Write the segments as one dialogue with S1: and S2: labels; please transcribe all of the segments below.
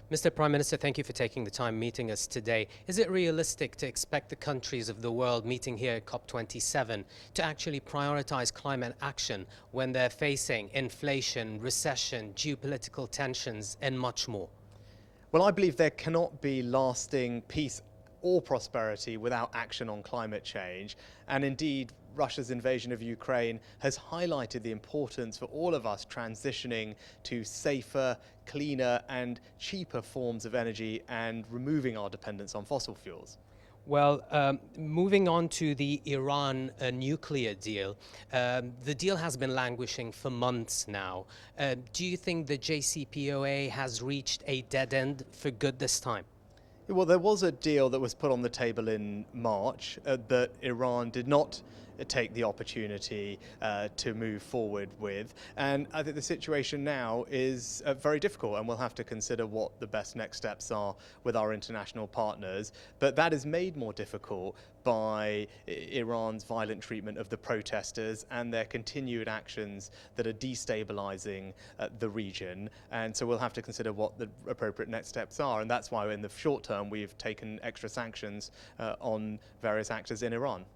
S1: Mr. Prime Minister, thank you for taking the time meeting us today. Is it realistic to expect the countries of the world meeting here at COP27 to actually prioritize climate action when they're facing inflation, recession, geopolitical tensions, and much more?
S2: Well, I believe there cannot be lasting peace or prosperity without action on climate change. And indeed, Russia's invasion of Ukraine has highlighted the importance for all of us transitioning to safer, cleaner and cheaper forms of energy and removing our dependence on fossil fuels.
S1: Well, moving on to the Iran nuclear deal, the deal has been languishing for months now. Do you think the JCPOA has reached a dead end for good this time?
S2: Well, there was a deal that was put on the table in March that Iran did not take the opportunity to move forward with. And I think the situation now is very difficult, and we'll have to consider what the best next steps are with our international partners. But that is made more difficult by Iran's violent treatment of the protesters and their continued actions that are destabilizing the region. And so we'll have to consider what the appropriate next steps are. And that's why in the short term we've taken extra sanctions on various actors in Iran.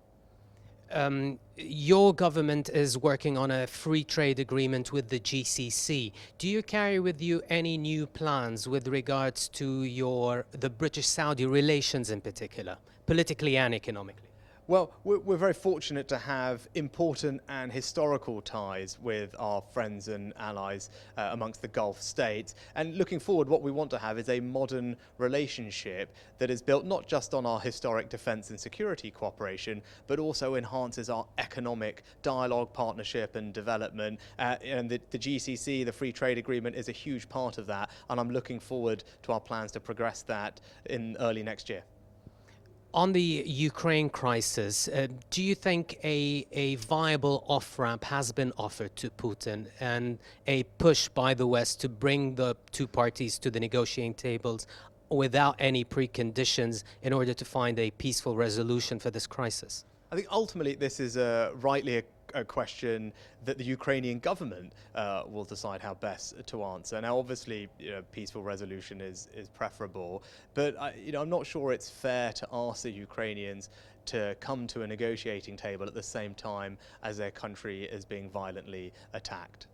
S1: Your government is working on a free trade agreement with the GCC. Do you carry with you any new plans with regards to the British-Saudi relations in particular, politically and economically?
S2: Well, we're very fortunate to have important and historical ties with our friends and allies amongst the Gulf states. And looking forward, what we want to have is a modern relationship that is built not just on our historic defence and security cooperation, but also enhances our economic dialogue, partnership and development. And the GCC, the Free Trade Agreement, is a huge part of that. And I'm looking forward to our plans to progress that in early next year.
S1: On the Ukraine crisis, do you think a viable off-ramp has been offered to Putin and a push by the West to bring the two parties to the negotiating tables without any preconditions in order to find a peaceful resolution for this crisis?
S2: I think ultimately this is rightly a question that the Ukrainian government will decide how best to answer. Now, obviously, peaceful resolution is preferable, but I'm not sure it's fair to ask the Ukrainians to come to a negotiating table at the same time as their country is being violently attacked.